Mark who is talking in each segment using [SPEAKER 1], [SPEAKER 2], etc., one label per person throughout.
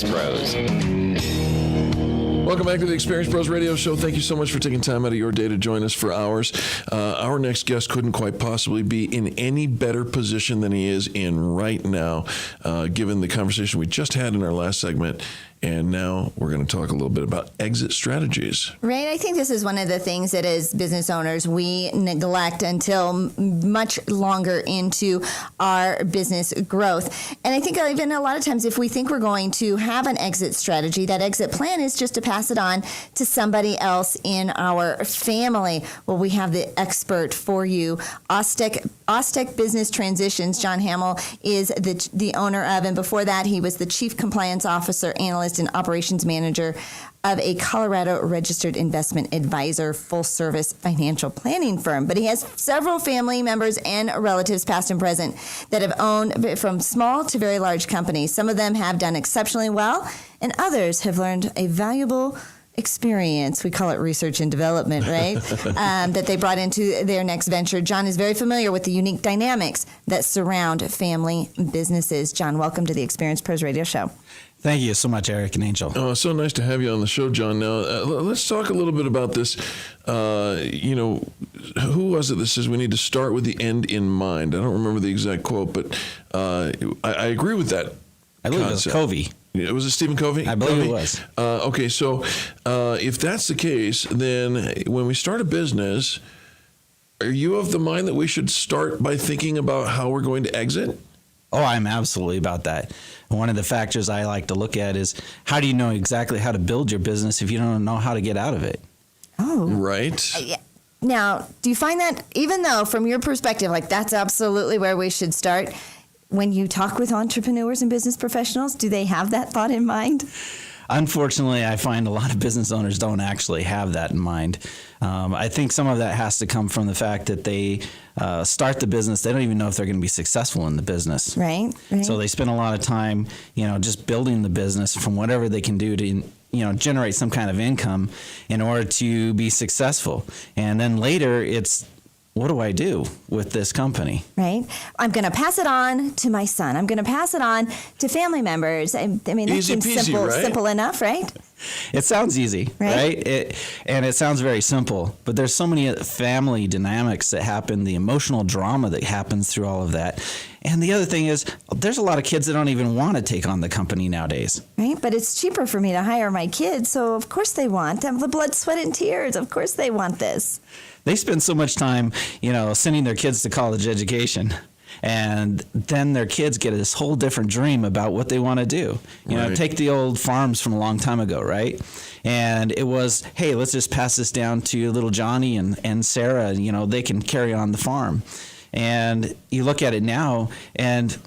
[SPEAKER 1] Experience Pros.
[SPEAKER 2] Welcome back to the Experience Pros Radio Show. Thank you so much for taking time out of your day to join us for ours. Our next guest couldn't quite possibly be in any better position than he is in right now, given the conversation we just had in our last segment. And now we're going to talk a little bit about exit strategies.
[SPEAKER 3] Right. I think this is one of the things that as business owners we neglect until much longer into our business growth. And I think even a lot of times if we think we're going to have an exit strategy, that exit plan is just to pass it on to somebody else in our family. Well, we have the expert for you. Austec Business Transitions. John Hamill is the owner of, and before that he was the Chief Compliance Officer, Analyst, and Operations Manager of a Colorado registered investment advisor, full service financial planning firm. But he has several family members and relatives, past and present, that have owned from small to very large companies. Some of them have done exceptionally well, and others have learned a valuable experience. We call it research and development, right? That they brought into their next venture. John is very familiar with the unique dynamics that surround family businesses. John, welcome to the Experience Pros Radio Show.
[SPEAKER 4] Thank you so much, Eric and Angel.
[SPEAKER 2] Oh, so nice to have you on the show, John. Now, let's talk a little bit about this. Who was it that says we need to start with the end in mind? I don't remember the exact quote, but I agree with that.
[SPEAKER 4] I believe it was Covey.
[SPEAKER 2] Was it Stephen Covey?
[SPEAKER 4] I believe it was.
[SPEAKER 2] Okay, so if that's the case, then when we start a business, are you of the mind that we should start by thinking about how we're going to exit?
[SPEAKER 4] Oh, I'm absolutely about that. One of the factors I like to look at is how do you know exactly how to build your business if you don't know how to get out of it?
[SPEAKER 3] Oh.
[SPEAKER 2] Right.
[SPEAKER 3] Now, do you find that, even though from your perspective, like that's absolutely where we should start, when you talk with entrepreneurs and business professionals, do they have that thought in mind?
[SPEAKER 4] Unfortunately, I find a lot of business owners don't actually have that in mind. I think some of that has to come from the fact that they start the business. They don't even know if they're going to be successful in the business.
[SPEAKER 3] Right.
[SPEAKER 4] So they spend a lot of time, just building the business from whatever they can do to, generate some kind of income in order to be successful. And then later it's, what do I do with this company? Right.
[SPEAKER 3] I'm going to pass it on to my son. I'm going to pass it on to family members. I mean, that
[SPEAKER 2] Easy
[SPEAKER 3] seems
[SPEAKER 2] peasy, right?
[SPEAKER 3] simple enough, right?
[SPEAKER 4] It sounds easy, right? It sounds very simple, but there's so many family dynamics that happen, the emotional drama that happens through all of that. And the other thing is, there's a lot of kids that don't even want to take on the company nowadays.
[SPEAKER 3] Right, but it's cheaper for me to hire my kids, so of course they want them. The blood, sweat, and tears. Of course they want this.
[SPEAKER 4] They spend so much time, sending their kids to college education. And then their kids get this whole different dream about what they want to do.
[SPEAKER 2] Right.
[SPEAKER 4] Take the old farms from a long time ago, right? And it was, hey, let's just pass this down to little Johnny and Sarah. They can carry on the farm. And you look at it now, and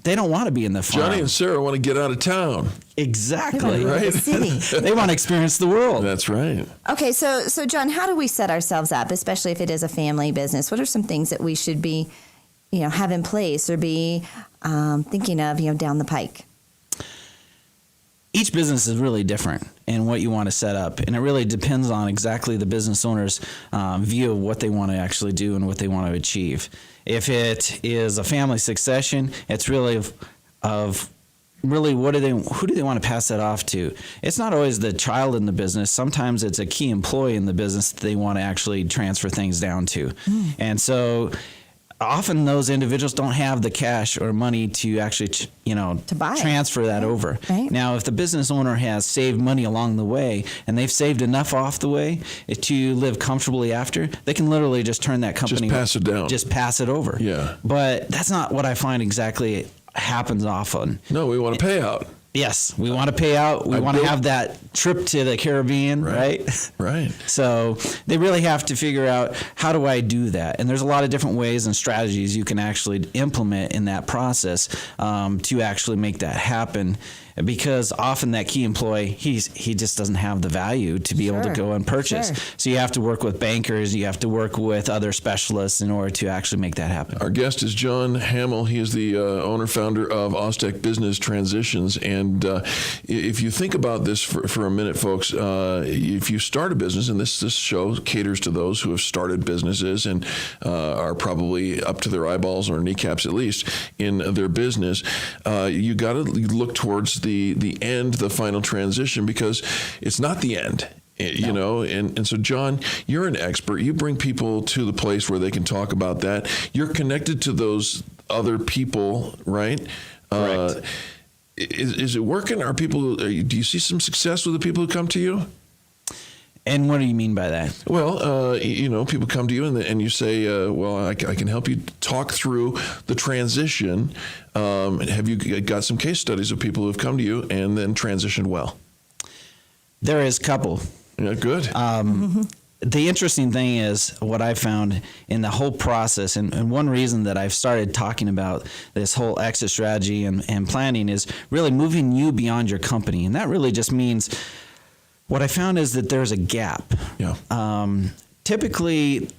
[SPEAKER 4] they don't want to be in the farm.
[SPEAKER 2] Johnny and Sarah want to get out of town.
[SPEAKER 4] Exactly.
[SPEAKER 2] Right?
[SPEAKER 4] They want to experience the world.
[SPEAKER 2] That's right.
[SPEAKER 3] Okay, so John, how do we set ourselves up, especially if it is a family business? What are some things that we should be have in place or be thinking of, down the pike?
[SPEAKER 4] Each business is really different in what you want to set up, and it really depends on exactly the business owner's view of what they want to actually do and what they want to achieve. If it is a family succession, it's really of really who do they want to pass that off to? It's not always the child in the business. Sometimes it's a key employee in the business that they want to actually transfer things down to. And so often those individuals don't have the cash or money to actually, to buy transfer that over.
[SPEAKER 3] Right.
[SPEAKER 4] Now, if the business owner has saved money along the way and they've saved enough off the way to live comfortably after, they can literally just turn that company.
[SPEAKER 2] Just pass it down.
[SPEAKER 4] Just pass it over.
[SPEAKER 2] Yeah.
[SPEAKER 4] But that's not what I find exactly happens often.
[SPEAKER 2] No, we want to pay out.
[SPEAKER 4] Yes, we want to pay out. We want to have that trip to the Caribbean, right?
[SPEAKER 2] Right.
[SPEAKER 4] So they really have to figure out, how do I do that? And there's a lot of different ways and strategies you can actually implement in that process to actually make that happen. Because often that key employee, he just doesn't have the value to be able to go and purchase.
[SPEAKER 3] Sure.
[SPEAKER 4] So you have to work with bankers, you have to work with other specialists in order to actually make that happen.
[SPEAKER 2] Our guest is John Hamill. He is the owner-founder of Austec Business Transitions. And if you think about this for a minute, folks, if you start a business, and this show caters to those who have started businesses and are probably up to their eyeballs or kneecaps at least in their business, you got to look towards the end, the final transition, because it's not the end. You know, and so John, you're an expert. You bring people to the place where they can talk about that. You're connected to those other people, right?
[SPEAKER 4] Correct.
[SPEAKER 2] Is it working? Do you see some success with the people who come to you?
[SPEAKER 4] And what do you mean by that?
[SPEAKER 2] Well, you know, people come to you and you say, well, I can help you talk through the transition. Have you got some case studies of people who have come to you and then transitioned well?
[SPEAKER 4] There is a couple.
[SPEAKER 2] Yeah, good.
[SPEAKER 4] The interesting thing is what I found in the whole process, and one reason that I've started talking about this whole exit strategy and planning is really moving you beyond your company. And that really just means what I found is that there's a gap.
[SPEAKER 2] Yeah.
[SPEAKER 4] Typically,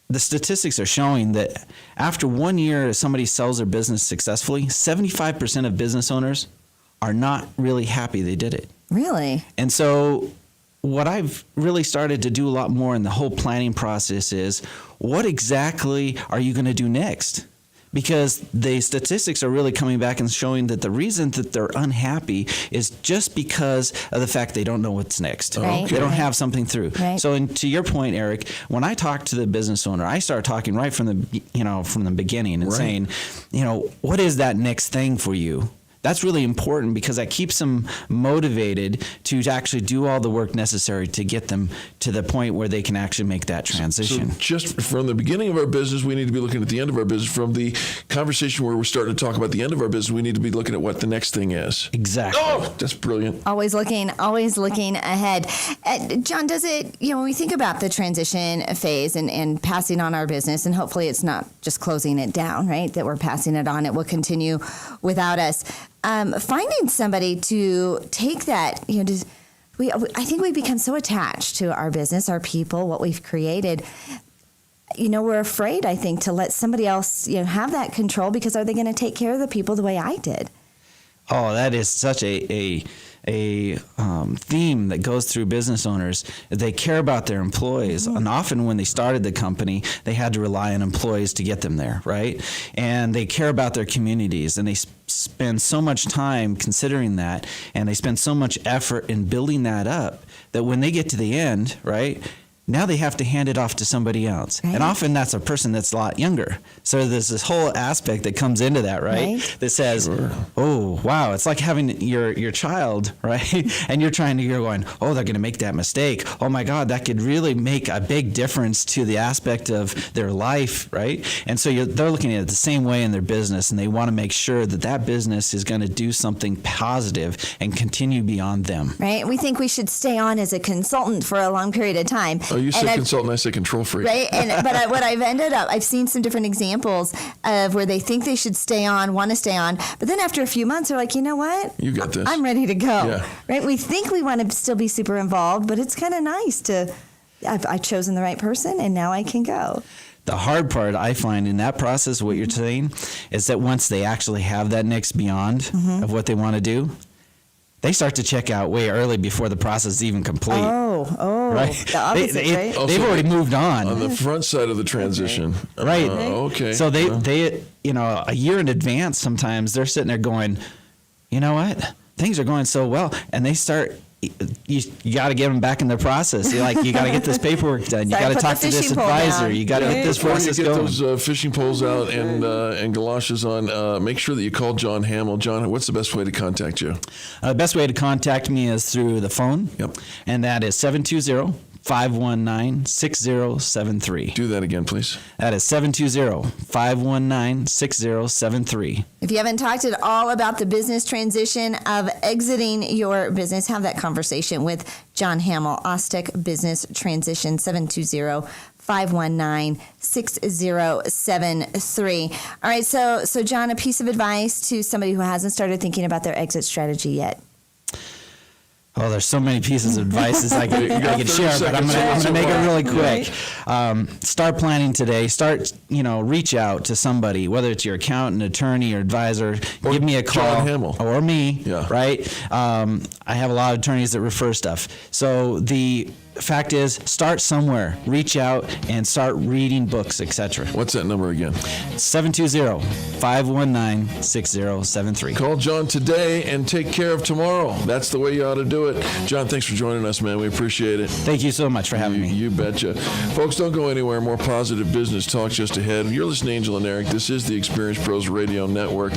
[SPEAKER 4] the statistics are showing that after 1 year somebody sells their business successfully, 75% of business owners are not really happy they did it.
[SPEAKER 3] Really?
[SPEAKER 4] And so what I've really started to do a lot more in the whole planning process is what exactly are you going to do next? Because the statistics are really coming back and showing that the reason that they're unhappy is just because of the fact they don't know what's next.
[SPEAKER 3] Right.
[SPEAKER 4] They don't have something through.
[SPEAKER 3] Right.
[SPEAKER 4] So to your point, Eric, when I talk to the business owner, I start talking right from the beginning and
[SPEAKER 2] Right.
[SPEAKER 4] saying, what is that next thing for you? That's really important because that keeps them motivated to actually do all the work necessary to get them to the point where they can actually make that transition.
[SPEAKER 2] So just from the beginning of our business, we need to be looking at the end of our business. From the conversation where we're starting to talk about the end of our business, we need to be looking at what the next thing is.
[SPEAKER 4] Exactly.
[SPEAKER 2] Oh, that's brilliant.
[SPEAKER 3] Always looking ahead. John, does it, when we think about the transition phase and passing on our business, and hopefully it's not just closing it down, right? That we're passing it on, it will continue without us. Finding somebody to take that, I think we become so attached to our business, our people, what we've created. We're afraid, I think, to let somebody else, have that control because are they going to take care of the people the way I did?
[SPEAKER 4] Oh, that is such a theme that goes through business owners. They care about their employees, and often when they started the company, they had to rely on employees to get them there, right? And they care about their communities, and they spend so much time considering that, and they spend so much effort in building that up that when they get to the end, right? Now they have to hand it off to somebody else.
[SPEAKER 3] Right.
[SPEAKER 4] And often that's a person that's a lot younger. So there's this whole aspect that comes into that, right? That says, oh, wow, it's like having your child, right? And you're going, oh, they're going to make that mistake. Oh, my God, that could really make a big difference to the aspect of their life, right? And so they're looking at it the same way in their business, and they want to make sure that that business is going to do something positive and continue beyond them.
[SPEAKER 3] Right? We think we should stay on as a consultant for a long period of time.
[SPEAKER 2] Oh, you say consultant, I say control freak.
[SPEAKER 3] Right? What I've seen some different examples of where they think they should stay on, want to stay on, but then after a few months, they're like, you know what?
[SPEAKER 2] You got this.
[SPEAKER 3] I'm ready to go.
[SPEAKER 2] Yeah.
[SPEAKER 3] Right? We think we want to still be super involved, but it's kind of nice to, I've chosen the right person and now I can go.
[SPEAKER 4] The hard part I find in that process, what you're saying, is that once they actually have that next beyond of what they want to do, they start to check out way early before the process is even complete.
[SPEAKER 3] Oh,
[SPEAKER 4] right?
[SPEAKER 3] The opposite, right?
[SPEAKER 4] They've already moved on.
[SPEAKER 2] On the front side of the transition.
[SPEAKER 4] Right.
[SPEAKER 2] Okay.
[SPEAKER 4] So they a year in advance sometimes they're sitting there going, you know what? Things are going so well. And they start, you got to get them back in their process. You're like, you got to get this paperwork done. You got to talk to this advisor. You got to get this process
[SPEAKER 2] Before you
[SPEAKER 4] going.
[SPEAKER 2] get those fishing poles out and galoshes on, make sure that you call John Hamill. John, what's the best way to contact you?
[SPEAKER 4] The best way to contact me is through the phone.
[SPEAKER 2] Yep.
[SPEAKER 4] And that is 720-519-6073.
[SPEAKER 2] Do that again, please.
[SPEAKER 4] That is 720-519-6073.
[SPEAKER 3] If you haven't talked at all about the business transition of exiting your business, have that conversation with John Hamill, Austec Business Transition, 720-519-6073. All right, so John, a piece of advice to somebody who hasn't started thinking about their exit strategy yet.
[SPEAKER 4] Oh, there's so many pieces of advice I could share, but I'm going to make it really quick. Start planning today. Reach out to somebody, whether it's your accountant, attorney, or advisor. Give me a call.
[SPEAKER 2] John Hamill.
[SPEAKER 4] Or me,
[SPEAKER 2] Yeah.
[SPEAKER 4] right? I have a lot of attorneys that refer stuff. So the fact is, start somewhere. Reach out and start reading books, etc.
[SPEAKER 2] What's that number again?
[SPEAKER 4] 720-519-6073.
[SPEAKER 2] Call John today and take care of tomorrow. That's the way you ought to do it. John, thanks for joining us, man. We appreciate it.
[SPEAKER 4] Thank you so much for having me.
[SPEAKER 2] You betcha. Folks, don't go anywhere. More positive business talk just ahead. You're listening to Angel and Eric. This is the Experience Pros Radio Network.